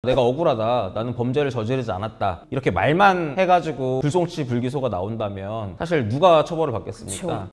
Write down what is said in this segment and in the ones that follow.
내가 억울하다, 나는 범죄를 저지르지 않았다, 이렇게 말만 해가지고 불송치 불기소가 나온다면 사실 누가 처벌을 받겠습니까? 그렇죠.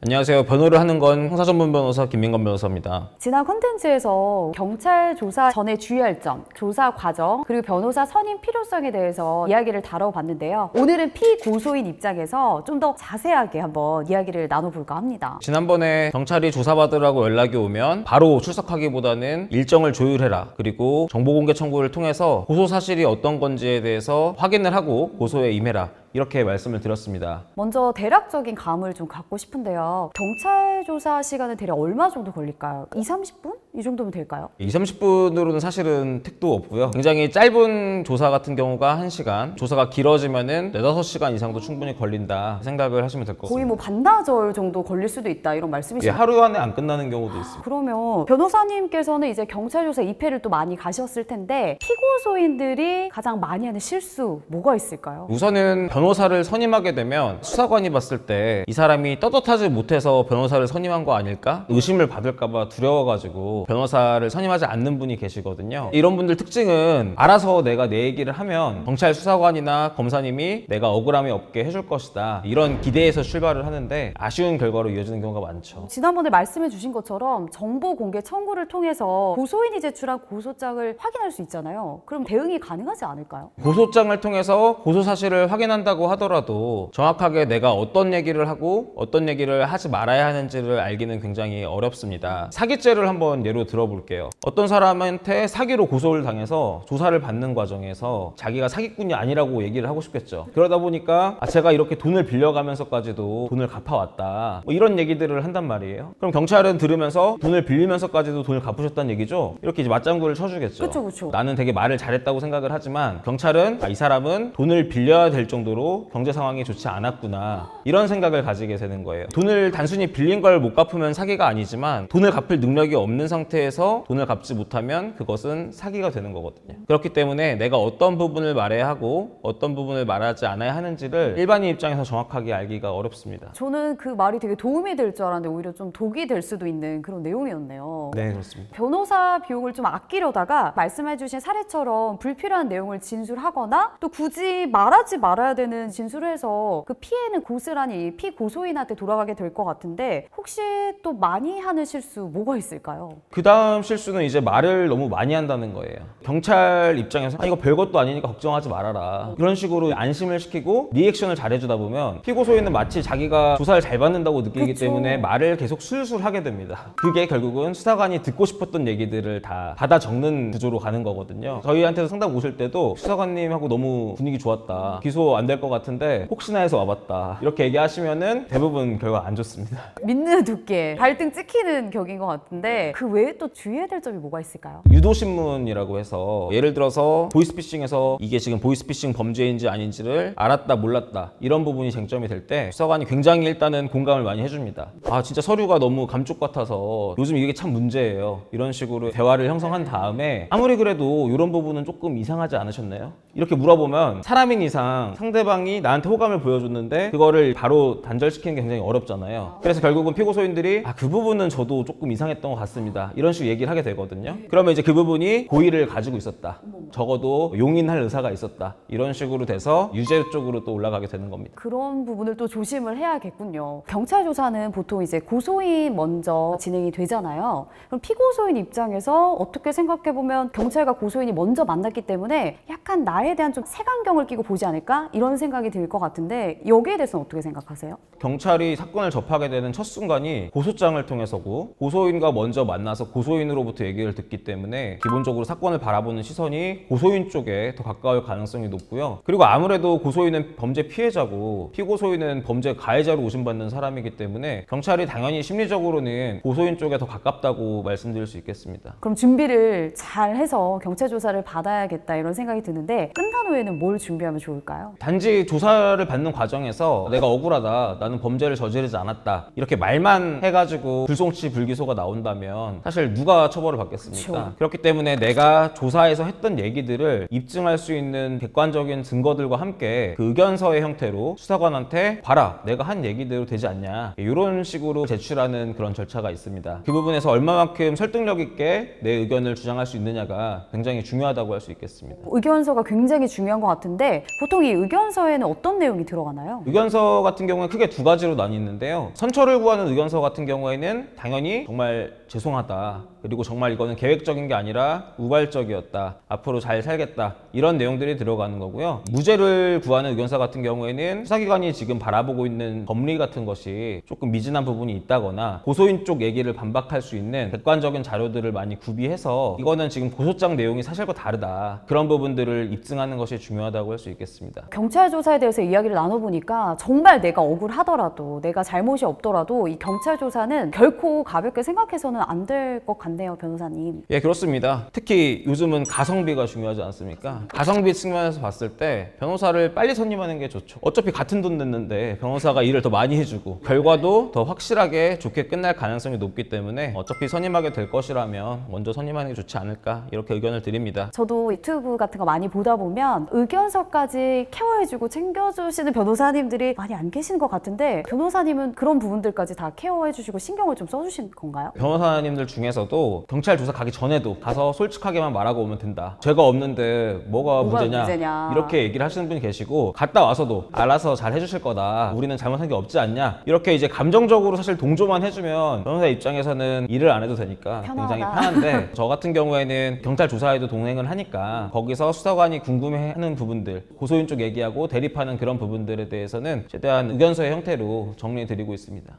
안녕하세요. 변호를 하는 건 형사전문 변호사 김민건 변호사입니다. 지난 콘텐츠에서 경찰 조사 전에 주의할 점, 조사 과정, 그리고 변호사 선임 필요성에 대해서 이야기를 다뤄봤는데요. 오늘은 피고소인 입장에서 좀 더 자세하게 한번 이야기를 나눠볼까 합니다. 지난번에 경찰이 조사받으라고 연락이 오면 바로 출석하기보다는 일정을 조율해라, 그리고 정보공개 청구를 통해서 고소 사실이 어떤 건지에 대해서 확인을 하고 고소에 임해라, 이렇게 말씀을 드렸습니다. 먼저 대략적인 감을 좀 갖고 싶은데요. 경찰 조사 시간은 대략 얼마 정도 걸릴까요? 20-30분? 이 정도면 될까요? 20-30분으로는 사실은 택도 없고요. 굉장히 짧은 조사 같은 경우가 1시간, 조사가 길어지면은 4-5시간 이상도 충분히 걸린다 생각을 하시면 될 것 같습니다. 거의 뭐 반나절 정도 걸릴 수도 있다, 이런 말씀이시죠? 하루 안에 안 끝나는 경우도 있습니다. 그러면 변호사님께서는 이제 경찰 조사 2회를 또 많이 가셨을 텐데 피고소인들이 가장 많이 하는 실수 뭐가 있을까요? 우선은 변호사를 선임하게 되면 수사관이 봤을 때 이 사람이 떳떳하지 못해서 변호사를 선임한 거 아닐까? 의심을 받을까 봐 두려워가지고 변호사를 선임하지 않는 분이 계시거든요. 이런 분들 특징은 알아서 내가 내 얘기를 하면 경찰 수사관이나 검사님이 내가 억울함이 없게 해줄 것이다, 이런 기대에서 출발을 하는데 아쉬운 결과로 이어지는 경우가 많죠. 지난번에 말씀해 주신 것처럼 정보 공개 청구를 통해서 고소인이 제출한 고소장을 확인할 수 있잖아요. 그럼 대응이 가능하지 않을까요? 고소장을 통해서 고소 사실을 확인한다고 하더라도 정확하게 내가 어떤 얘기를 하고 어떤 얘기를 하지 말아야 하는지를 알기는 굉장히 어렵습니다. 사기죄를 한번 예로 들어볼게요. 어떤 사람한테 사기로 고소를 당해서 조사를 받는 과정에서 자기가 사기꾼이 아니라고 얘기를 하고 싶겠죠. 그러다 보니까 제가 이렇게 돈을 빌려가면서까지도 돈을 갚아왔다, 뭐 이런 얘기들을 한단 말이에요. 그럼 경찰은 들으면서 돈을 빌리면서까지도 돈을 갚으셨다는 얘기죠? 이렇게 이제 맞장구를 쳐주겠죠. 그쵸. 나는 되게 말을 잘했다고 생각을 하지만 경찰은 이 사람은 돈을 빌려야 될 정도로 경제 상황이 좋지 않았구나, 이런 생각을 가지게 되는 거예요. 돈을 단순히 빌린 걸 못 갚으면 사기가 아니지만 돈을 갚을 능력이 없는 상태에서 돈을 갚지 못하면 그것은 사기가 되는 거거든요. 그렇기 때문에 내가 어떤 부분을 말해야 하고 어떤 부분을 말하지 않아야 하는지를 일반인 입장에서 정확하게 알기가 어렵습니다. 저는 그 말이 되게 도움이 될 줄 알았는데 오히려 좀 독이 될 수도 있는 그런 내용이었네요. 네, 그렇습니다. 변호사 비용을 좀 아끼려다가 말씀해 주신 사례처럼 불필요한 내용을 진술하거나 또 굳이 말하지 말아야 되는 진술을 해서 그 피해는 고스란히 피고소인한테 돌아가게 될 것 같은데 혹시 또 많이 하는 실수 뭐가 있을까요? 그 다음 실수는 이제 말을 너무 많이 한다는 거예요. 경찰 입장에서 이거 별것도 아니니까 걱정하지 말아라, 이런 식으로 안심을 시키고 리액션을 잘해주다 보면 피고소인은 마치 자기가 조사를 잘 받는다고 느끼기 그쵸. 때문에 말을 계속 술술 하게 됩니다. 그게 결국은 수사관이 듣고 싶었던 얘기들을 다 받아 적는 구조로 가는 거거든요. 저희한테서 상담 오실 때도 수사관님하고 너무 분위기 좋았다, 기소 안 될 것 같은데 혹시나 해서 와봤다, 이렇게 얘기하시면은 대부분 결과 안 좋습니다. 믿는 두께, 발등 찍히는 격인 것 같은데 그 외에 또 주의해야 될 점이 뭐가 있을까요? 유도신문이라고 해서 예를 들어서 보이스피싱에서 이게 지금 보이스피싱 범죄인지 아닌지를 알았다 몰랐다, 이런 부분이 쟁점이 될 때 수사관이 굉장히 일단은 공감을 많이 해줍니다. 진짜 서류가 너무 감쪽 같아서 요즘 이게 참 문제예요, 이런 식으로 대화를 형성한 다음에 아무리 그래도 이런 부분은 조금 이상하지 않으셨나요? 이렇게 물어보면 사람인 이상 상대방이 나한테 호감을 보여줬는데 그거를 바로 단절시키는 게 굉장히 어렵잖아요. 그래서 결국은 피고소인들이 그 부분은 저도 조금 이상했던 것 같습니다, 이런 식으로 얘기를 하게 되거든요. 그러면 이제 그 부분이 고의를 가지고 있었다, 적어도 용인할 의사가 있었다, 이런 식으로 돼서 유죄 쪽으로 또 올라가게 되는 겁니다. 그런 부분을 또 조심을 해야겠군요. 경찰 조사는 보통 이제 고소인 먼저 진행이 되잖아요. 그럼 피고소인 입장에서 어떻게 생각해보면 경찰과 고소인이 먼저 만났기 때문에 약간 나에 대한 좀 색안경을 끼고 보지 않을까? 이런 생각이 들 것 같은데 여기에 대해서는 어떻게 생각하세요? 경찰이 사건을 접하게 되는 첫 순간이 고소장을 통해서고 고소인과 먼저 만나서 고소인으로부터 얘기를 듣기 때문에 기본적으로 사건을 바라보는 시선이 고소인 쪽에 더 가까울 가능성이 높고요. 그리고 아무래도 고소인은 범죄 피해자고 피고소인은 범죄 가해자로 오심받는 사람이기 때문에 경찰이 당연히 심리적으로는 고소인 쪽에 더 가깝다고 말씀드릴 수 있겠습니다. 그럼 준비를 잘 해서 경찰 조사를 받아야겠다 이런 생각이 드는데 끝난 후에는 뭘 준비하면 좋을까요? 단지 조사를 받는 과정에서 내가 억울하다, 나는 범죄를 저지르지 않았다, 이렇게 말만 해가지고 불송치 불기소가 나온다면 사실 누가 처벌을 받겠습니까? 그렇죠. 그렇기 때문에 내가 조사에서 했던 얘기들을 입증할 수 있는 객관적인 증거들과 함께 그 의견서의 형태로 수사관한테 봐라, 내가 한 얘기대로 되지 않냐, 이런 식으로 제출하는 그런 절차가 있습니다. 그 부분에서 얼마만큼 설득력 있게 내 의견을 주장할 수 있느냐가 굉장히 중요하다고 할 수 있겠습니다. 의견서가 굉장히 중요한 것 같은데 보통 이 의견서에는 어떤 내용이 들어가나요? 의견서 같은 경우에 크게 두 가지로 나뉘는데요. 선처를 구하는 의견서 같은 경우에는 당연히 정말 죄송하다, 그리고 정말 이거는 계획적인 게 아니라 우발적이었다, 앞으로 잘 살겠다, 이런 내용들이 들어가는 거고요. 무죄를 구하는 의견서 같은 경우에는 수사기관이 지금 바라보고 있는 법리 같은 것이 조금 미진한 부분이 있다거나 고소인 쪽 얘기를 반박할 수 있는 객관적인 자료들을 많이 구비해서 이거는 지금 고소장 내용이 사실과 다르다, 그런 부분들을 입증하는 것이 중요하다고 할 수 있겠습니다. 경찰 조사에 대해서 이야기를 나눠보니까 정말 내가 억울하더라도 내가 잘못이 없더라도 이 경찰 조사는 결코 가볍게 생각해서는 안 될 것 같네요, 변호사님. 예, 그렇습니다. 특히 요즘은 가성비가 중요하지 않습니까? 가성비 측면에서 봤을 때 변호사를 빨리 선임하는 게 좋죠. 어차피 같은 돈 냈는데 변호사가 일을 더 많이 해주고 결과도 더 확실하게 좋게 끝날 가능성이 높기 때문에 어차피 선임하게 될 것이라면 먼저 선임하는 게 좋지 않을까, 이렇게 의견을 드립니다. 저도 유튜브 같은 거 많이 보다 보면 의견서까지 케어해주고 챙겨주시는 변호사님들이 많이 안 계시는 것 같은데 변호사님은 그런 부분들까지 다 케어해주시고 신경을 좀 써주신 건가요? 변호사님들 중에서도 경찰 조사 가기 전에도 가서 솔직하게만 말하고 오면 된다, 죄가 없는데 뭐가 문제냐, 이렇게 얘기를 하시는 분이 계시고, 갔다 와서도 알아서 잘 해주실 거다, 우리는 잘못한 게 없지 않냐, 이렇게 이제 감정적으로 사실 동조만 해주면 변호사 입장에서는 일을 안 해도 되니까 편하다. 굉장히 편한데 저 같은 경우에는 경찰 조사에도 동행을 하니까 거기서 수사관이 궁금해하는 부분들, 고소인 쪽 얘기하고 대립하는 그런 부분들에 대해서는 최대한 의견서의 형태로 정리해드리고 있습니다.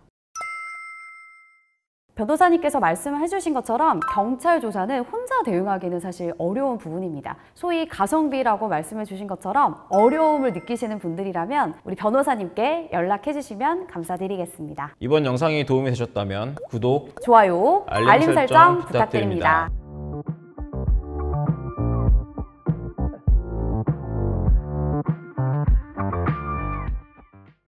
변호사님께서 말씀해 주신 것처럼 경찰 조사는 혼자 대응하기는 사실 어려운 부분입니다. 소위 가성비라고 말씀해 주신 것처럼 어려움을 느끼시는 분들이라면 우리 변호사님께 연락해 주시면 감사드리겠습니다. 이번 영상이 도움이 되셨다면 구독, 좋아요, 알림 알림 설정 설정 부탁드립니다. 부탁드립니다.